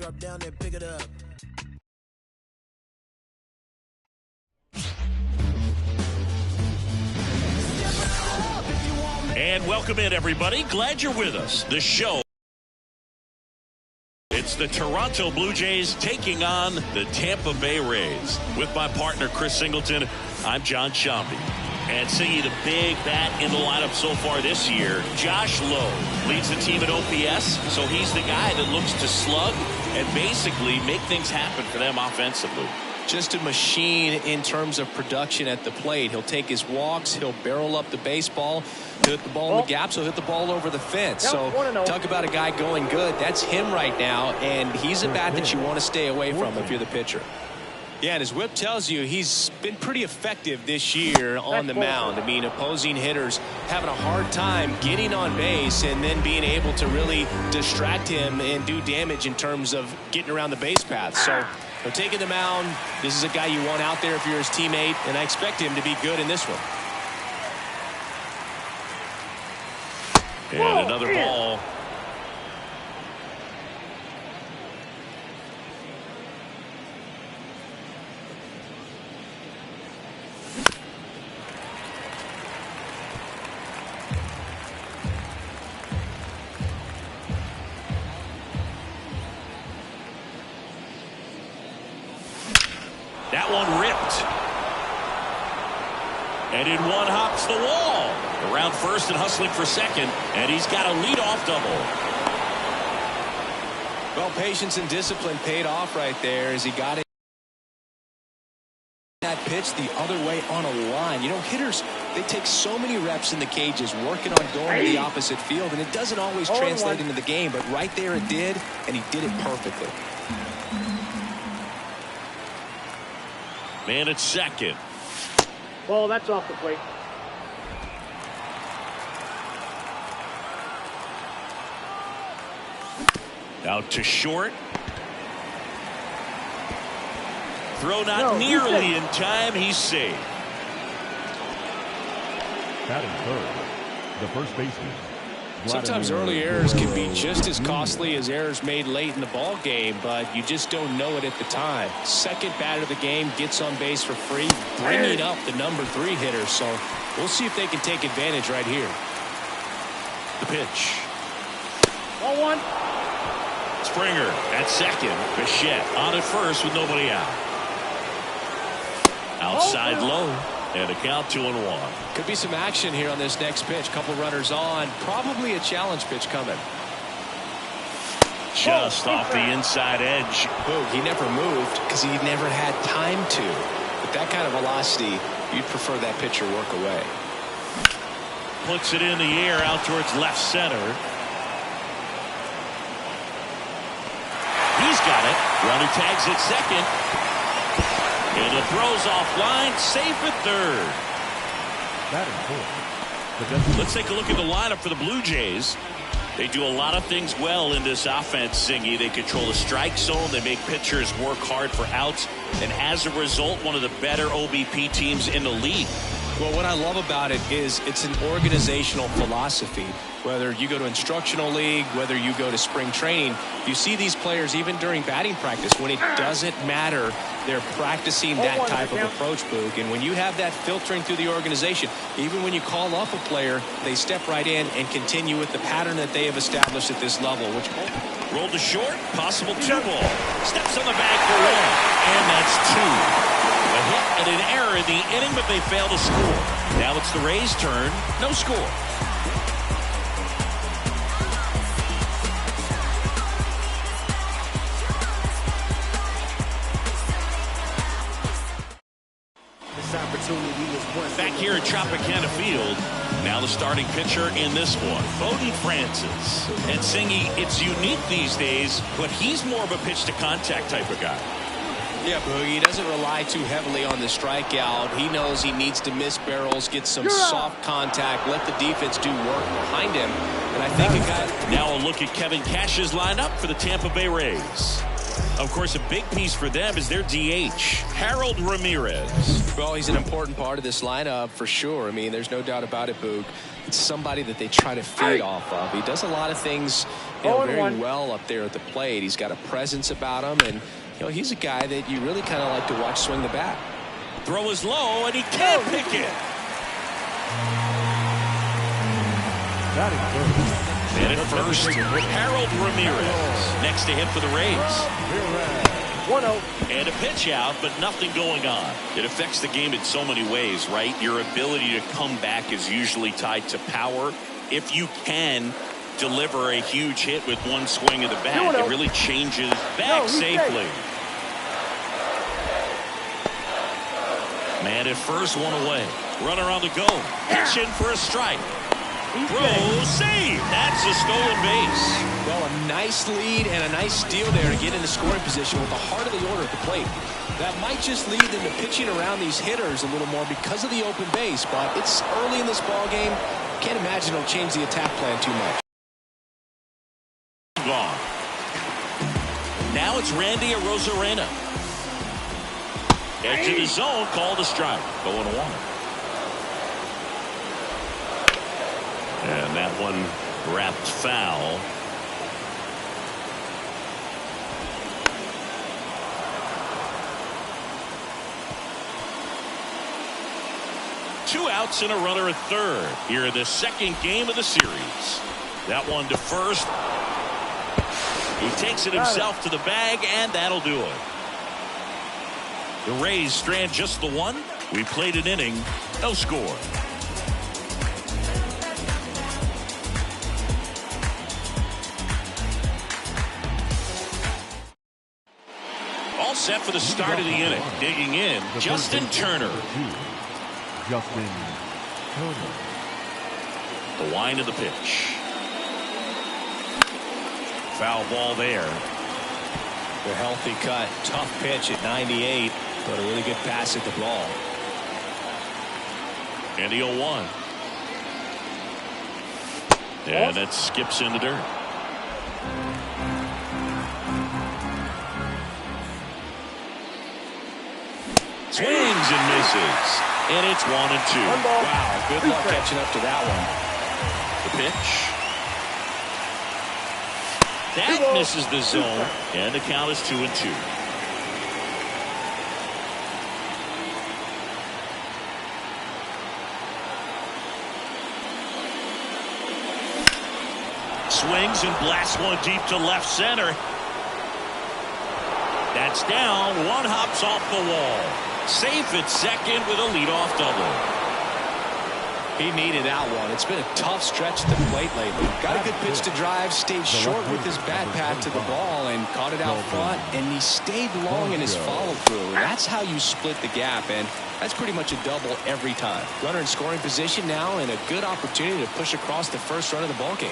drop down and pick it up. And welcome in, everybody. Glad you're with us. The show. It's the Toronto Blue Jays taking on the Tampa Bay Rays. With my partner, Chris Singleton, I'm John Shambi. And singing the big bat in the lineup so far this year, Josh Lowe leads the team at OPS, so he's the guy that looks to slug and basically make things happen for them offensively. Just a machine in terms of production at the plate. He'll take his walks, he'll barrel up the baseball, he'll hit the ball in the gaps, he'll hit the ball over the fence. So talk about a guy going good. That's him right now, and he's a bat that you want to stay away from if you're the pitcher. Yeah, and his whip tells you he's been pretty effective this year on the mound. I mean, opposing hitters having a hard time getting on base and then being able to really distract him and do damage in terms of getting around the base path. So they're taking the mound. This is a guy you want out there if you're his teammate, and I expect him to be good in this one. And another ball. That one ripped. And in one hops the wall. Around first and hustling for second. And he's got a leadoff double. Well, patience and discipline paid off right there as he got it. That pitch the other way on a line. You know, hitters, they take so many reps in the cages working on going to the opposite field, and it doesn't always translate into the game, but right there it did, and he did it perfectly. Man at second. Ball, that's off the plate. Out to short. Throw not nearly in time. He's safe. Batting third, the first baseman. Sometimes early errors can be just as costly as errors made late in the ball game, but you just don't know it at the time. Second batter of the game gets on base for free, bringing up the number 3 hitter. So we'll see if they can take advantage right here. The pitch. Ball one. Springer at second. Bichette on at first with nobody out. Outside low. And a count 2-1. Could be some action here on this next pitch. Couple runners on. Probably a challenge pitch coming. Just off the inside edge. Boog, he never moved because he never had time to. With that kind of velocity, you'd prefer that pitcher work away. Puts it in the air out towards left center. He's got it. Runner tags at second. And the throw's offline, safe at third. Let's take a look at the lineup for the Blue Jays. They do a lot of things well in this offense, Singy. They control the strike zone. They make pitchers work hard for outs. And as a result, one of the better OBP teams in the league. Well, what I love about it is it's an organizational philosophy. Whether you go to instructional league, whether you go to spring training, you see these players even during batting practice. When it doesn't matter, they're practicing that type of approach, Boog. And when you have that filtering through the organization, even when you call up a player, they step right in and continue with the pattern that they have established at this level. Which rolled to short, possible 2-ball. Steps on the bag for 1, and that's 2. A hit and an error in the inning, but they fail to score. Now it's the Rays' turn. No score. Back here at Tropicana Field, now the starting pitcher in this one, Bodie Francis. And Singy, it's unique these days, but he's more of a pitch-to-contact type of guy. Yeah, Boogie, he doesn't rely too heavily on the strikeout. He knows he needs to miss barrels, get some soft contact, let the defense do work behind him. And I think a guy... Now a look at Kevin Cash's lineup for the Tampa Bay Rays. Of course, a big piece for them is their DH, Harold Ramirez. Well, he's an important part of this lineup for sure. I mean, there's no doubt about it, Boog. It's somebody that they try to feed off of. He does a lot of things very well up there at the plate. He's got a presence about him, and he's a guy that you really kind of like to watch swing the bat. Throw is low, and he can't pick it. And at first, Harold Ramirez. Next to hit for the Rays. 1-0. And a pitch out, but nothing going on. It affects the game in so many ways, right? Your ability to come back is usually tied to power. If you can deliver a huge hit with one swing of the bat, it really changes back safely. Man at first, one away. Runner on the go. Pitch in for a strike. Throw, save. That's a stolen base. Well, a nice lead and a nice steal there to get into scoring position with the heart of the order at the plate. That might just lead them to pitching around these hitters a little more because of the open base, but it's early in this ball game. Can't imagine it'll change the attack plan too much. Gone. Now it's Randy Arozarena. Edge of the zone, called a strike. 0-1. And that one wrapped foul. Two outs and a runner at third here in the second game of the series. That one to first. He takes it himself to the bag, and that'll do it. The Rays strand just the one. We played an inning, no score. All set for the start of the inning. Digging in, Justin Turner. Justin Turner. The wind of the pitch. Foul ball there. The healthy cut. Tough pitch at 98, but a really good pass at the ball. And the 0-1. And it skips in the dirt. Swings and misses. And it's 1-2. Wow, good luck catching up to that one. The pitch. That misses the zone. And the count is 2-2. Swings and blasts one deep to left center. That's down. One hops off the wall. Safe at second with a leadoff double. He needed that one. It's been a tough stretch at the plate lately. Got a good pitch to drive, stayed short with his bat path to the ball, and caught it out front, and he stayed long in his follow-through. That's how you split the gap, and that's pretty much a double every time. Runner in scoring position now, and a good opportunity to push across the first run of the ballgame.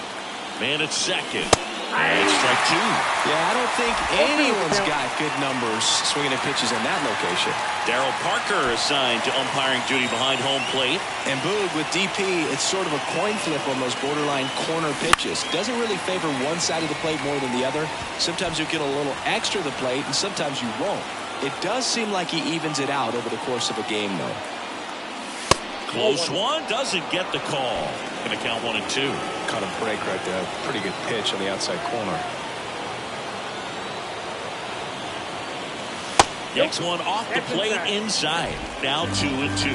Man at second. And strike two. Yeah, I don't think anyone's got good numbers swinging at pitches in that location. Darryl Parker assigned to umpiring duty behind home plate. And Boog, with DP, it's sort of a coin flip on those borderline corner pitches. Doesn't really favor one side of the plate more than the other. Sometimes you get a little extra the plate, and sometimes you won't. It does seem like he evens it out over the course of a game, though. Close one, doesn't get the call. Going to count 1-2. Cut a break right there. Pretty good pitch on the outside corner. Next one off the plate inside. Now 2-2.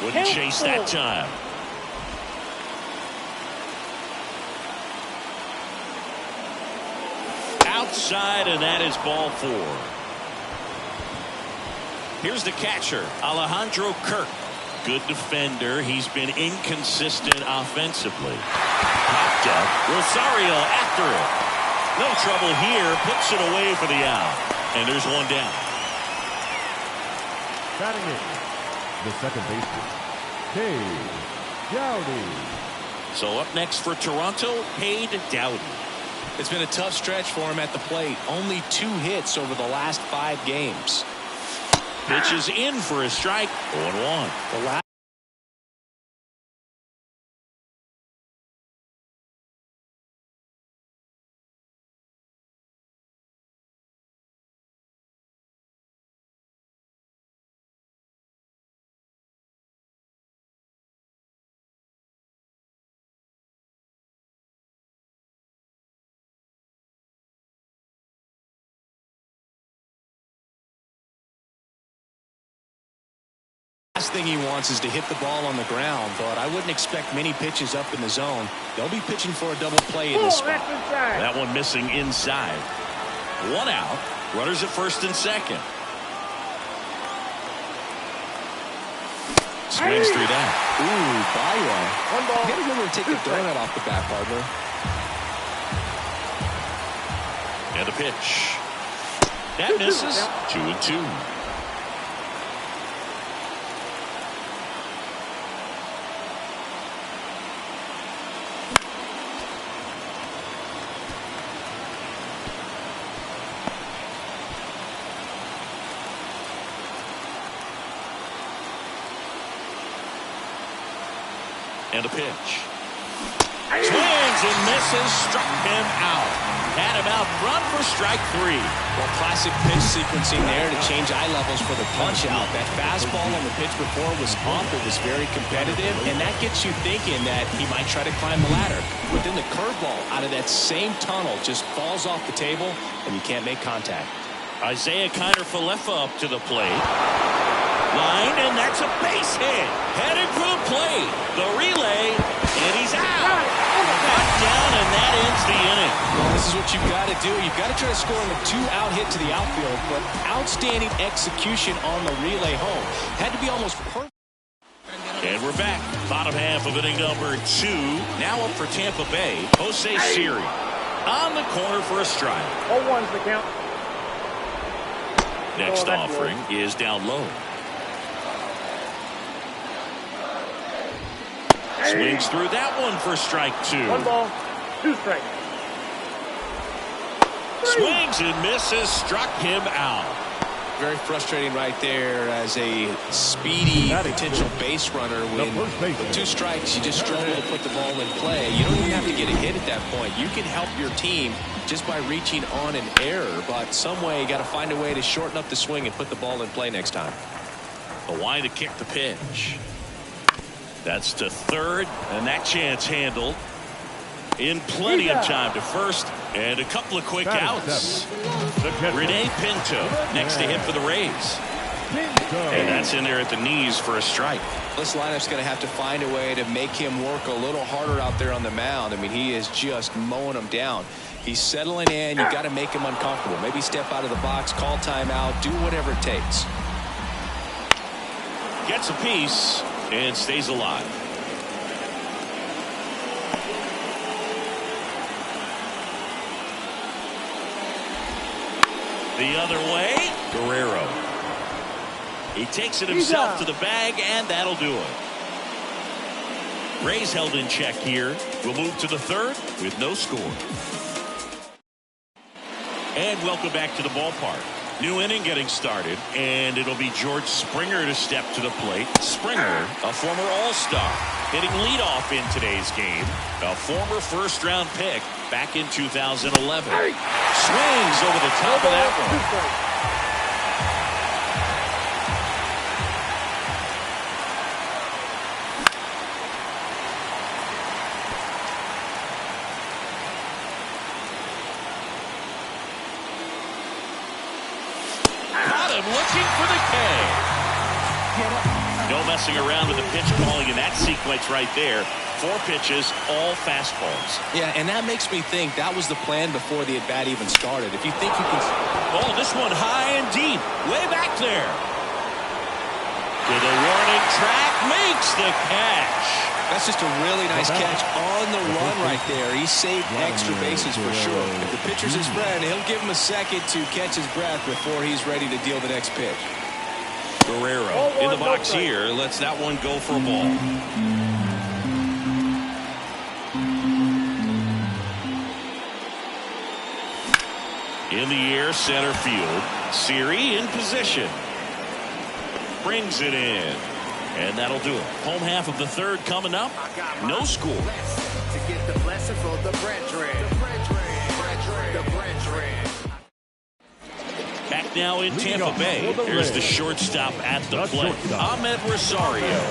Wouldn't chase that time. Outside, and that is ball 4. Here's the catcher, Alejandro Kirk. Good defender. He's been inconsistent offensively. Popped up. Rosario after it. No trouble here. Puts it away for the out. And there's one down. Batting in, the second baseman, Cade Doughty. So up next for Toronto, Cade Doughty. It's been a tough stretch for him at the plate. Only 2 hits over the last 5 games. Pitches in for a strike. 0-1. The last Last thing he wants is to hit the ball on the ground, but I wouldn't expect many pitches up in the zone. They'll be pitching for a double play in this spot. That one missing inside. 1 out. Runners at first and second. Swings through that. Ooh, by one. One ball. You got to remember to take the donut off the bat, partner. And a pitch. That misses. 2-2. And a pitch. Swings and misses. Struck him out. Had him out front for strike 3. Well, classic pitch sequencing there to change eye levels for the punch out. That fastball on the pitch before was off. It was very competitive, and that gets you thinking that he might try to climb the ladder. But then the curveball out of that same tunnel just falls off the table, and you can't make contact. Isaiah Kiner-Falefa up to the plate. Line, and that's a base hit. Headed for the plate. The relay, and he's out. Knocked down, and that ends the inning. Well, this is what you've got to do. You've got to try to score on the 2-out hit to the outfield, but outstanding execution on the relay home. Had to be almost perfect. And we're back. Bottom half of inning number 2. Now up for Tampa Bay, Jose Siri. On the corner for a strike. 0-1's the count. Next offering is down low. Swings through that one for strike 2. 1 ball, 2 strikes. Swings and misses. Struck him out. Very frustrating right there as a speedy potential base runner. When with 2 strikes, you just struggle to put the ball in play. You don't even have to get a hit at that point. You can help your team just by reaching on an error, but some way you got to find a way to shorten up the swing and put the ball in play next time. The line to kick the pitch. That's to third, and that chance handled in plenty of time to first, and a couple of quick outs. Rene Pinto next to hit for the Rays. And that's in there at the knees for a strike. This lineup's going to have to find a way to make him work a little harder out there on the mound. I mean, he is just mowing them down. He's settling in. You got to make him uncomfortable. Maybe step out of the box, call timeout, do whatever it takes. Gets a piece and stays alive. The other way, Guerrero. He takes it himself to the bag, and that'll do it. Rays held in check here. We'll move to the third with no score. And welcome back to the ballpark. New inning getting started, and it'll be George Springer to step to the plate. Springer, a former All-Star, hitting leadoff in today's game. A former first-round pick back in 2011. Swings over the top of that one. Looking for the K. No messing around with the pitch calling in that sequence right there. 4 pitches, all fastballs. Yeah, and that makes me think that was the plan before the at-bat even started. If you think you can... Oh, this one high and deep. Way back there. To the warning track, makes the catch. That's just a really nice catch on the run right there. He saved extra bases for sure. If the pitcher's his friend, he'll give him a second to catch his breath before he's ready to deal the next pitch. Guerrero in the box here. Lets that one go for a ball. In the air, center field. Siri in position. Brings it in. And that'll do it. Home half of the third coming up. No score. To get the blessing for the brethren. Back now in Tampa Bay. There's the shortstop at the plate. Ahmed Rosario.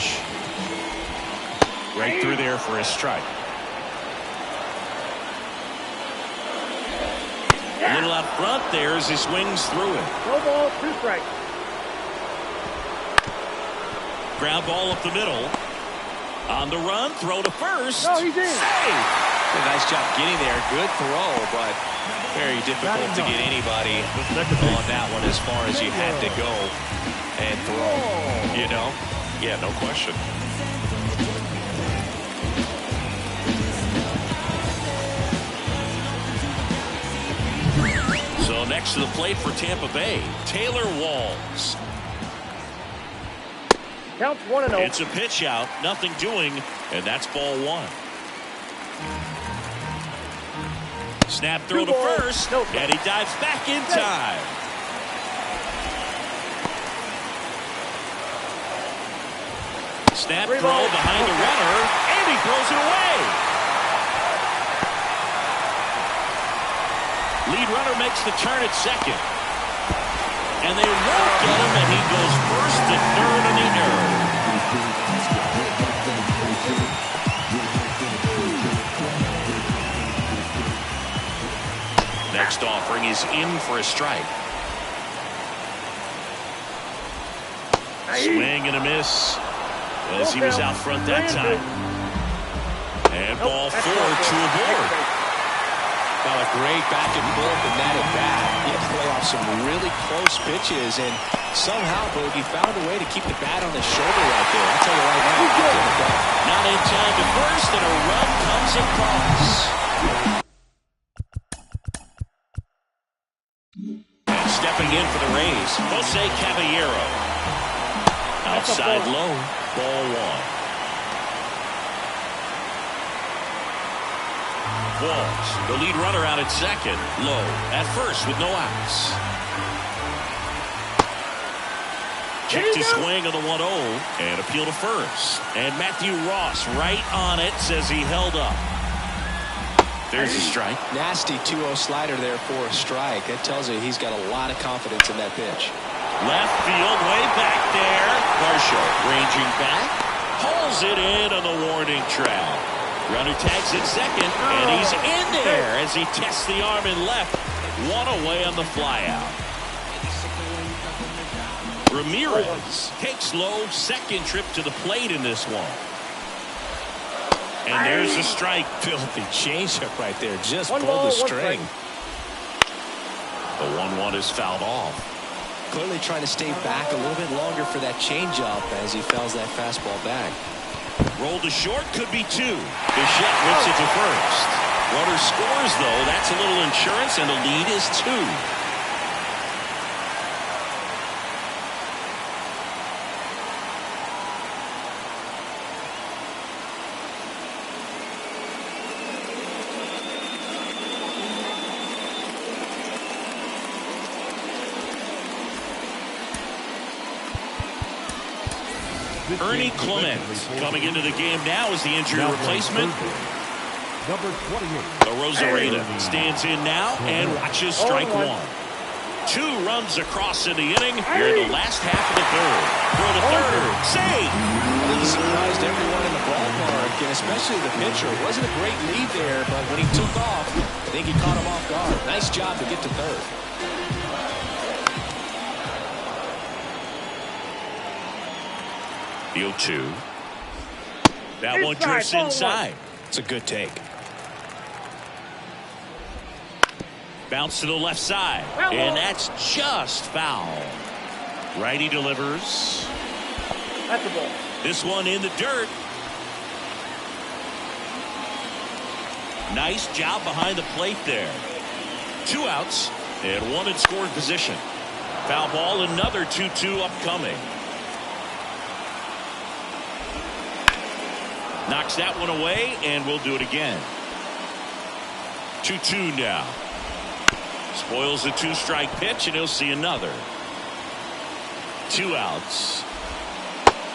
pitch. Right through there for a strike. A little out front there as he swings through it. No ball, 2 strikes. Ground ball up the middle. On the run, throw to first. No, he's in. Save. A nice job getting there. Good throw, but very difficult to get anybody on that one as far as you had to go and throw. You know? Yeah, no question. So next to the plate for Tampa Bay, Taylor Walls. Counts 1-0. It's a pitch out, nothing doing, and that's ball 1. Snap throw to first, and he dives back in time. Snap throw behind the runner, and he throws it away. Lead runner makes the turn at second. And they won't get him, and he goes first to third on the error. Next offering is in for a strike. Swing and a miss as he was out front that time. And ball 4 to a board. Well, a great back and forth in that at bat. He had to play off some really close pitches, and somehow Bogey found a way to keep the bat on his shoulder right there. I'll tell you right now. Not in time to first, and a run comes across. And stepping in for the Rays, Jose Caballero. Outside low, ball 1. Walls, the lead runner out at second. Low at first with no outs. Check to swing on the 1-0 and appeal to first. And Matthew Ross right on it, says he held up. There's a strike. Nasty 2-0 slider there for a strike. That tells you he's got a lot of confidence in that pitch. Left field, way back there. Varsho ranging back. Hauls it in on the warning track. Runner tags at second, and he's in there as he tests the arm in left. 1 away on the flyout. Ramirez takes low, second trip to the plate in this one. And there's a strike. Filthy changeup right there. Just pulled the string. The 1-1 is fouled off. Clearly trying to stay back a little bit longer for that changeup as he fouls that fastball back. Roll to short, could be 2. Bichette whips it to first. Runner scores, though. That's a little insurance, and the lead is 2. Ernie Clement coming into the game now as the injury replacement. Number 28. Arozarena stands in now and watches strike 1. 2 runs across in the inning here in the last half of the third. Throw to third. Save! He surprised everyone in the ballpark, and especially the pitcher. It wasn't a great lead there, but when he took off, I think he caught him off guard. Nice job to get to third. The 0-2. That one drifts inside. It's a good take. Bounce to the left side. And that's just foul. Righty delivers. That's a ball. This one in the dirt. Nice job behind the plate there. 2 outs and 1 in scoring position. Foul ball, another 2-2 upcoming. Knocks that one away, and we'll do it again. 2-2 now. Spoils the 2-strike pitch, and he'll see another. 2 outs.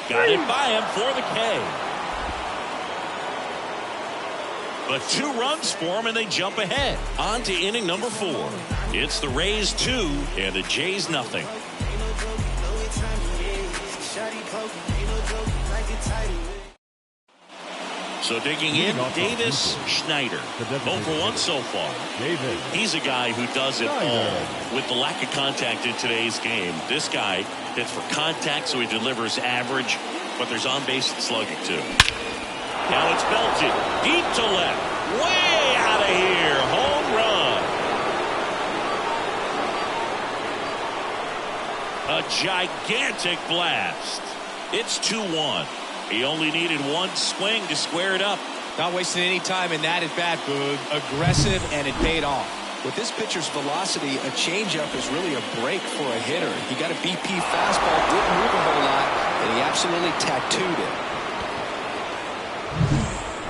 Got it by him for the K. But 2 runs for him, and they jump ahead. On to inning number 4. It's the Rays 2 and the Jays nothing. So digging in, Davis Schneider. 0 for 1 so far. He's a guy who does it all with the lack of contact in today's game. This guy hits for contact, so he delivers average, but there's on-base slugging too. Now it's belted deep to left. Way out of here. Home run. A gigantic blast. It's 2-1. He only needed one swing to square it up. Not wasting any time in that at bat, Boog. Aggressive, and it paid off. With this pitcher's velocity, a changeup is really a break for a hitter. He got a BP fastball, didn't move a whole lot, and he absolutely tattooed it.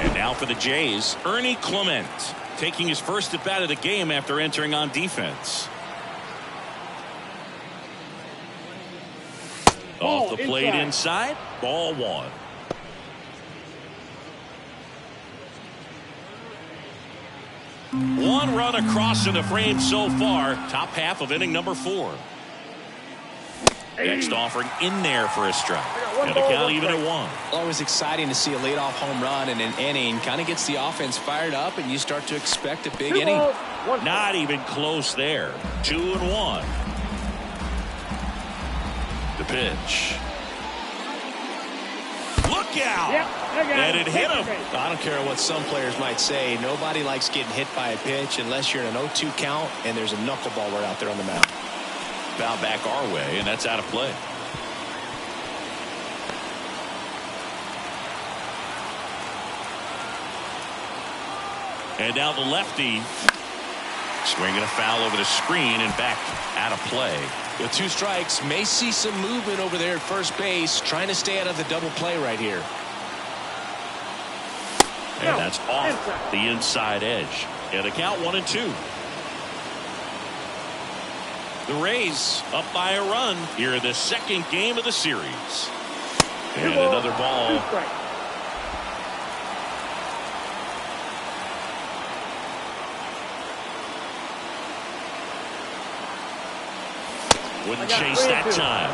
And now for the Jays, Ernie Clement taking his first at bat of the game after entering on defense. Off the plate inside, ball 1. One run across in the frame so far. Top half of inning number 4. Next offering in there for a strike. And the count even at 1. Always exciting to see a leadoff home run in an inning. Kind of gets the offense fired up, and you start to expect a big inning. Not even close there. 2-1. The pitch. Look out! And it hit him. I don't care what some players might say. Nobody likes getting hit by a pitch unless you're in an 0-2 count and there's a knuckleballer out there on the mound. Foul back our way, and that's out of play. And now the lefty swinging a foul over the screen and back out of play. With 2 strikes, may see some movement over there at first base, trying to stay out of the double play right here. And that's off the inside edge. And the count 1-2. The Rays up by a run here in the second game of the series. And another ball. Wouldn't chase that time.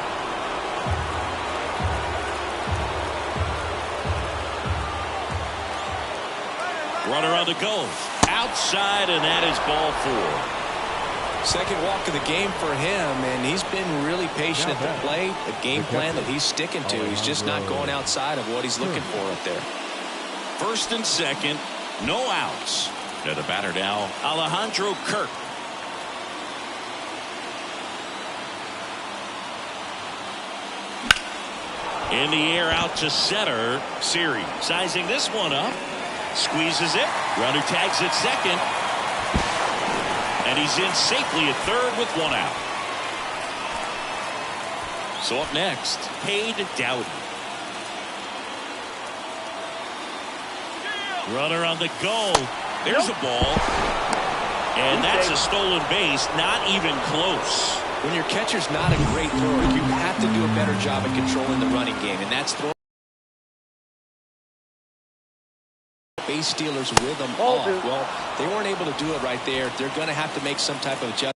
Runner on the go. Outside, and that is ball 4. Second walk of the game for him, and he's been really patient at the plate. A game plan that he's sticking to. He's just not going outside of what he's looking for up there. First and second, no outs. And the batter now, Alejandro Kirk. In the air out to center. Siri sizing this one up. Squeezes it. Runner tags at second. And he's in safely at third with 1 out. So up next, Cade Doughty. Runner on the go. There's a ball. And that's a stolen base. Not even close. When your catcher's not a great thrower, you have to do a better job at controlling the running game, and that's throwing base stealers with them off. Well, they weren't able to do it right there. They're going to have to make some type of adjustment,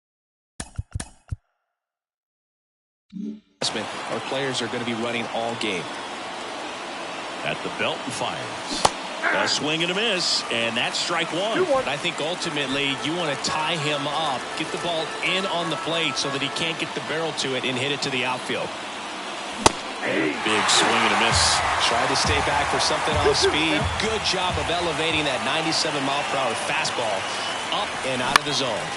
or players are going to be running all game. At the belt and fires. A swing and a miss, and that's strike 1. I think ultimately you want to tie him up, get the ball in on the plate so that he can't get the barrel to it and hit it to the outfield. Big swing and a miss. Tried to stay back for something off speed. Good job of elevating that 97-mile-per-hour fastball up and out of the zone.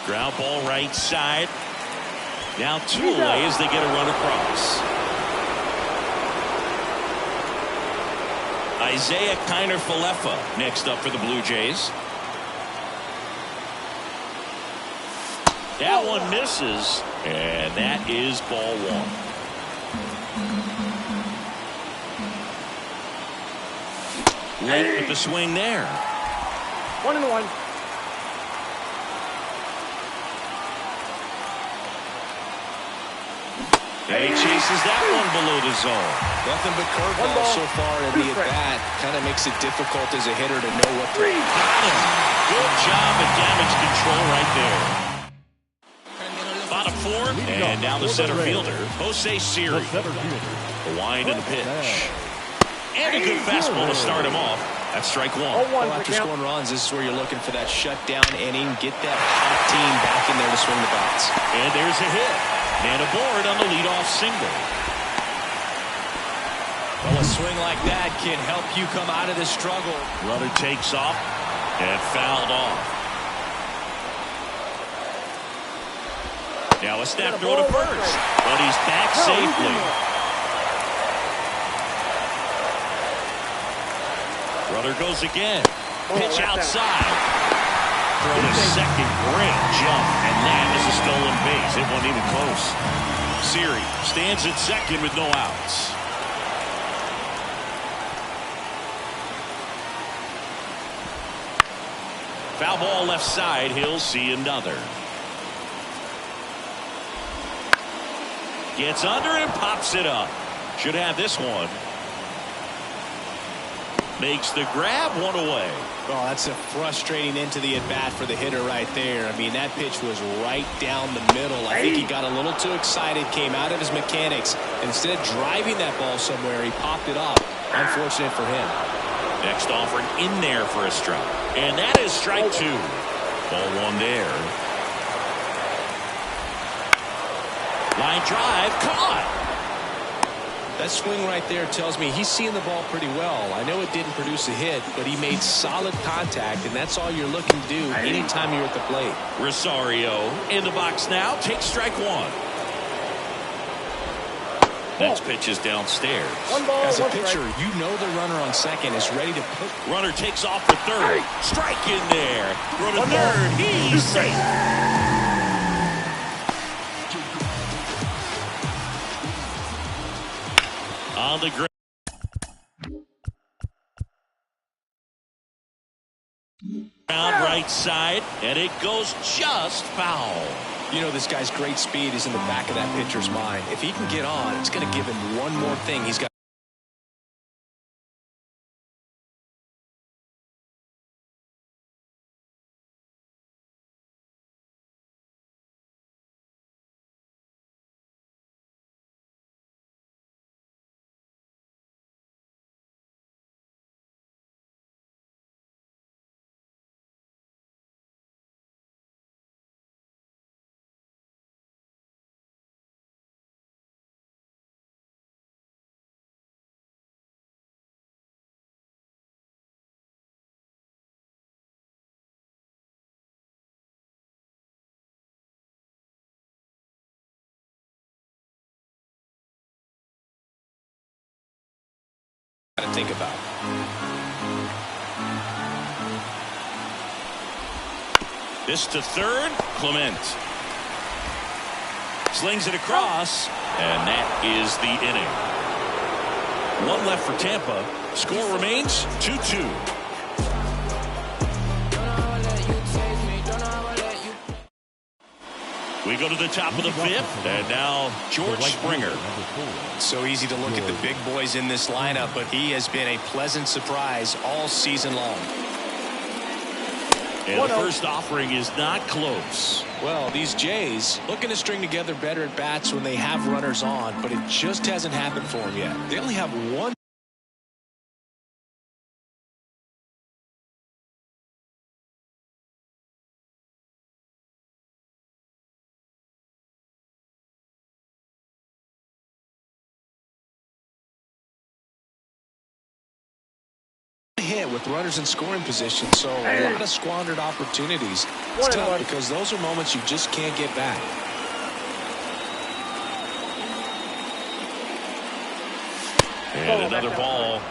Ground ball right side. Now 2 away as they get a run across. Isaiah Kiner-Falefa next up for the Blue Jays. That one misses, and that is ball 1. Late with the swing there. 1-1. And he chases that one below the zone. Nothing but curveballs so far in the at-bat. Kind of makes it difficult as a hitter to know what to do. Good job at damage control right there. Bottom four, and now the center fielder, Jose Siri. The wind and the pitch. And a good fastball to start him off. That's strike one. Well, after scoring runs, this is where you're looking for that shutdown inning. Get that hot team back in there to swing the bats. And there's a hit. And aboard on the leadoff single. Well, a swing like that can help you come out of this struggle. Runner takes off and fouled off. Now a snap throw to first, but he's back safely. Runner goes again. Pitch outside. Throw to second. Great jump. And that is a stolen base. It wasn't even close. Siri stands at second with no outs. Foul ball left side. He'll see another. Gets under and pops it up. Should have this one. Makes the grab, one away. Oh, that's a frustrating end to the at-bat for the hitter right there. I mean, that pitch was right down the middle. I think he got a little too excited, came out of his mechanics. Instead of driving that ball somewhere, he popped it up. Unfortunate for him. Next offering in there for a strike. And that is strike two. Ball one there. Line drive, caught. That swing right there tells me he's seeing the ball pretty well. I know it didn't produce a hit, but he made solid contact, and that's all you're looking to do anytime you're at the plate. Rosario in the box now. Takes strike one. Next pitch is downstairs. As a pitcher, you know the runner on second is ready to put. Runner takes off for third. Strike in there. Throw to third. He's safe. On the ground. Right side, and it goes just foul. You know, this guy's great speed is in the back of that pitcher's mind. If he can get on, it's going to give him one more thing he's got. To think about. This to third, Clement. Slings it across, and that is the inning. One left for Tampa. Score remains 2-2. We go to the top of the fifth, and now George Springer. So easy to look at the big boys in this lineup, but he has been a pleasant surprise all season long. And the first offering is not close. Well, these Jays looking to string together better at bats when they have runners on, but it just hasn't happened for them yet. They only have one. Hit with runners in scoring position, so a lot of squandered opportunities. It's tough because those are moments you just can't get back. And another ball.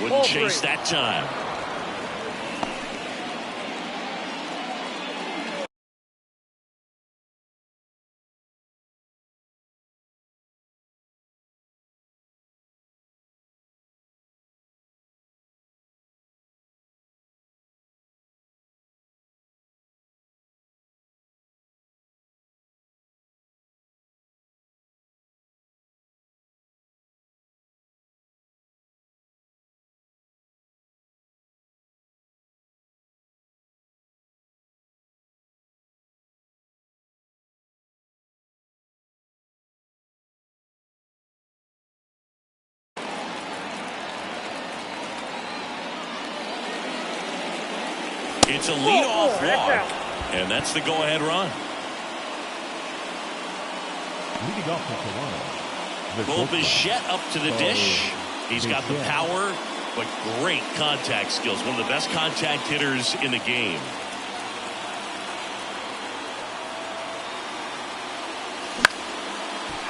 Wouldn't chase that time. It's a leadoff walk, and that's the go-ahead run. Leading off for Toronto. Bo Bichette up to the dish. He's got the power, but great contact skills. One of the best contact hitters in the game.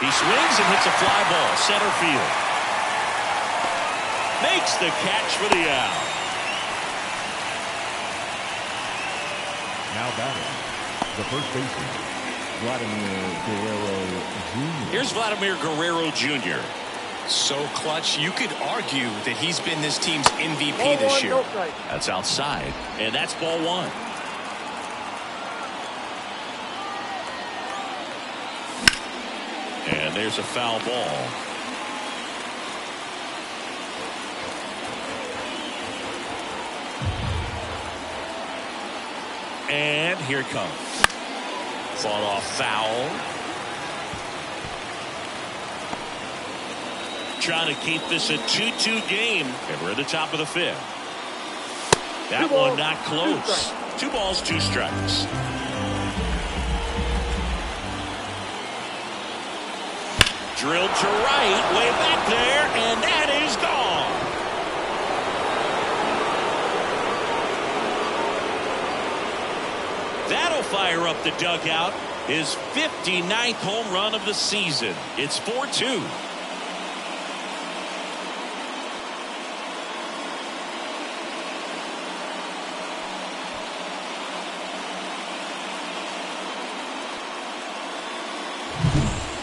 He swings and hits a fly ball, center field. Makes the catch for the out. Now batting, the first baseman, Vladimir Guerrero Jr. Here's Vladimir Guerrero Jr. So clutch, you could argue that he's been this team's MVP this year. That's outside, and that's ball one. And there's a foul ball. And here it comes. Fought off foul. Trying to keep this a 2-2 game. And we're at the top of the fifth. That one not close. 2 balls, 2 strikes. Drilled to right, way back there, and that is gone. That'll fire up the dugout. His 59th home run of the season. It's 4-2.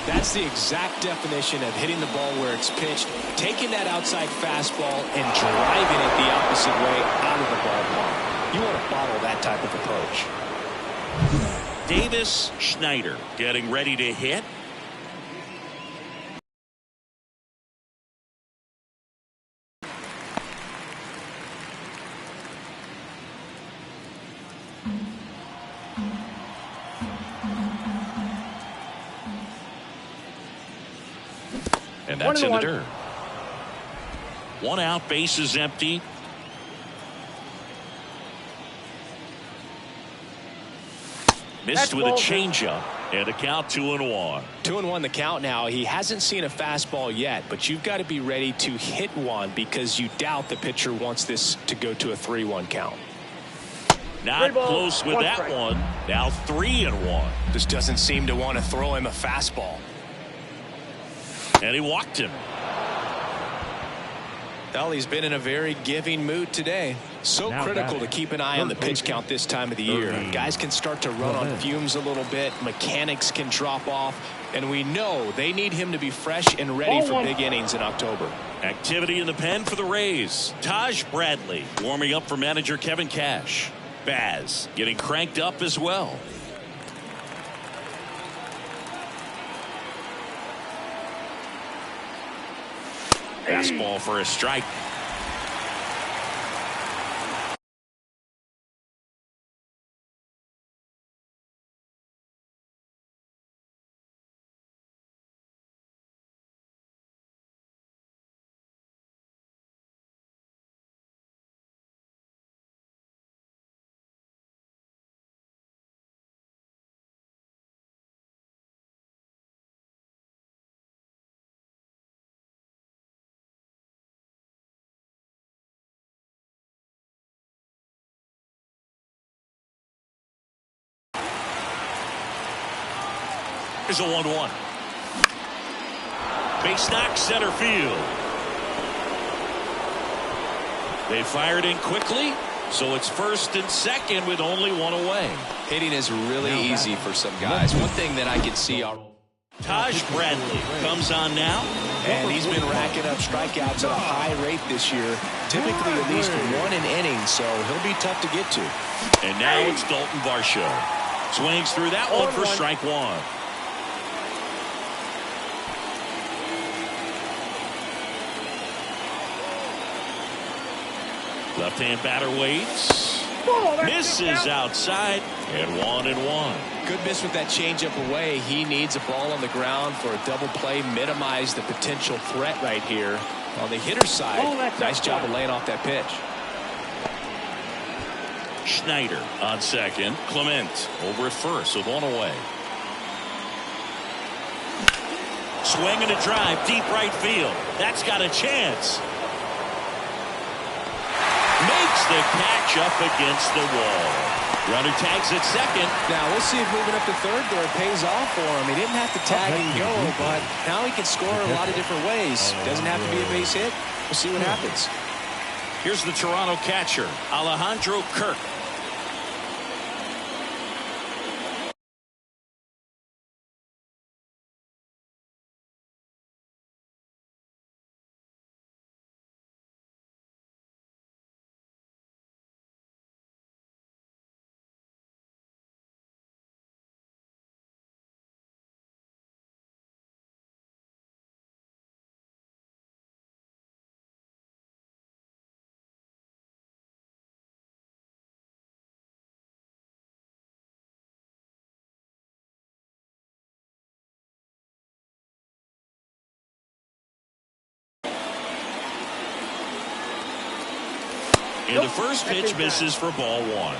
That's the exact definition of hitting the ball where it's pitched, taking that outside fastball and driving it the opposite way out of the ballpark. You want to bottle that type of approach. Davis Schneider getting ready to hit. And that's in the dirt. 1 out, base is empty. Missed with a changeup, and a count 2-1. 2-1 the count now. He hasn't seen a fastball yet, but you've got to be ready to hit one because you doubt the pitcher wants this to go to a 3-1 count. Not close with that one. Now 3-1. Just doesn't seem to want to throw him a fastball. And he walked him. Well, he's been in a very giving mood today. So critical to keep an eye on the pitch count this time of the year. Guys can start to run on fumes a little bit. Mechanics can drop off. And we know they need him to be fresh and ready for big innings in October. Activity in the pen for the Rays. Taj Bradley warming up for manager Kevin Cash. Baz getting cranked up as well. Fastball for a strike. Here's a 1-1. Base knock, center field. They fired in quickly, so it's first and second with only 1 away. Hitting is really easy for some guys. One thing that I can see are Taj Bradley comes on now. And he's been racking up strikeouts at a high rate this year. Typically at least 1 an inning, so he'll be tough to get to. And now it's Dalton Varsho. Swings through that one for strike 1. Left-hand batter waits. Misses outside, and 1-1. Good miss with that changeup away. He needs a ball on the ground for a double play. Minimize the potential threat right here. On the hitter side, nice job of laying off that pitch. Schneider on second. Clement over at first with one away. Swing and a drive, deep right field. That's got a chance. Makes the catch up against the wall. Runner tags at second. Now we'll see if moving up to third there pays off for him. He didn't have to tag and go, but now he can score a lot of different ways. Doesn't have to be a base hit. We'll see what happens. Here's the Toronto catcher, Alejandro Kirk. And the first pitch misses for ball one.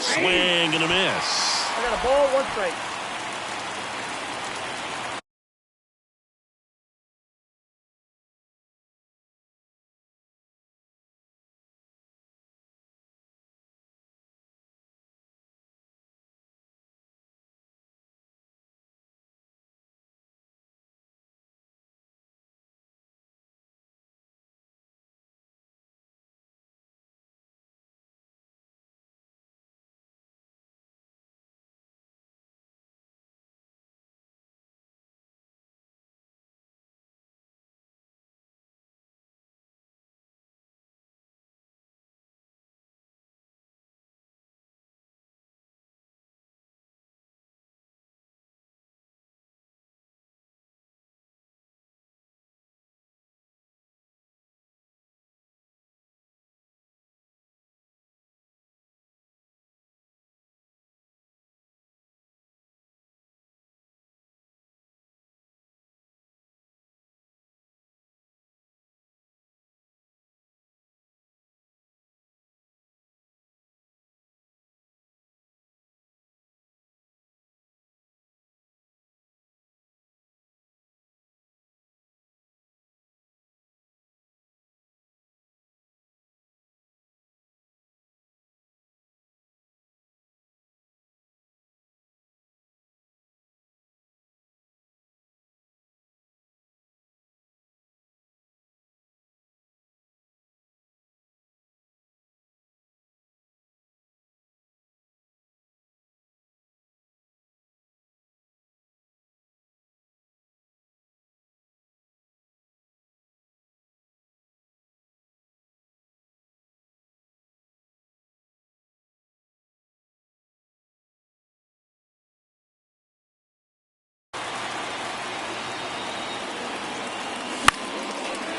Swing and a miss. I got a ball, 1 strike.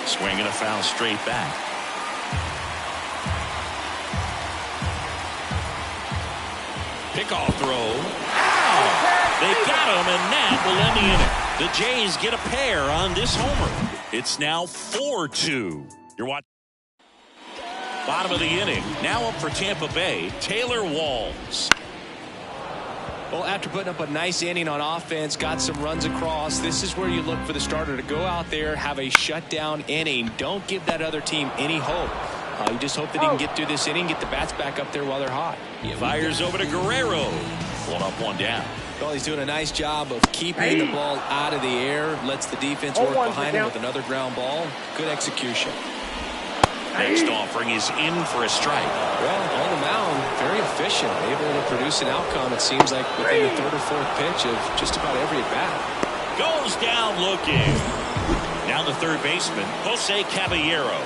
Swing and a foul straight back. Pickoff throw. Ow! They got him, and that will end the inning. The Jays get a pair on this homer. It's now 4-2. You're watching. Bottom of the inning. Now up for Tampa Bay, Taylor Walls. Well, after putting up a nice inning on offense, got some runs across, this is where you look for the starter to go out there, have a shutdown inning. Don't give that other team any hope. You just hope that he can get through this inning, get the bats back up there while they're hot. Fires over to Guerrero. 1 up, 1 down. Well, he's doing a nice job of keeping the ball out of the air, lets the defense work behind him with another ground ball. Good execution. Next offering is in for a strike. Well, on the mound, very efficient, able to produce an outcome, it seems like, within the 3rd or 4th pitch of just about every at-bat. Goes down looking. Now the third baseman, Jose Caballero.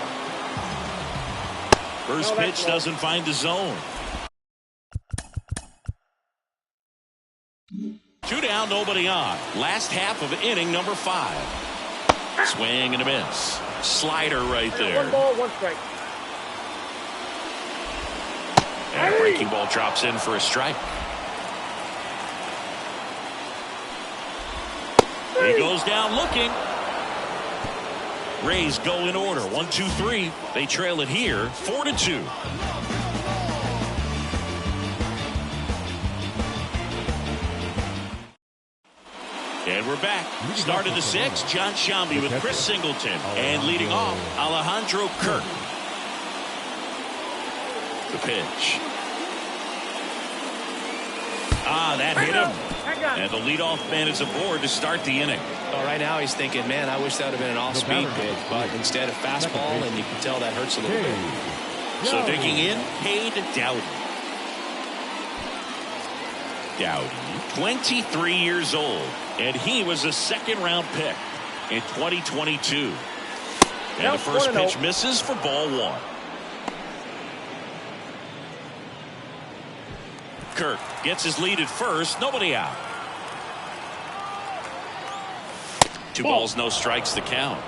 First pitch doesn't find the zone. 2 down, nobody on. Last half of inning number 5. Swing and a miss. Slider right there. 1 ball, 1 strike. And a breaking ball drops in for a strike. He goes down looking. Rays go in order. 1, 2, 3. They trail it here 4-2. And we're back. Start of the 6th. John Shambi with Chris Singleton. And leading off, Alejandro Kirk. The pitch. That hit him. And the leadoff man is aboard to start the inning. Well, right now he's thinking, man, I wish that would have been an off-speed pitch, but instead of fastball, and you can tell that hurts a little bit. So digging in, Cade Dowdy. Dowdy, 23 years old, and he was a second-round pick in 2022. And the first pitch misses for ball 1. Kirk gets his lead at first. Nobody out. 2 balls, no strikes, the count.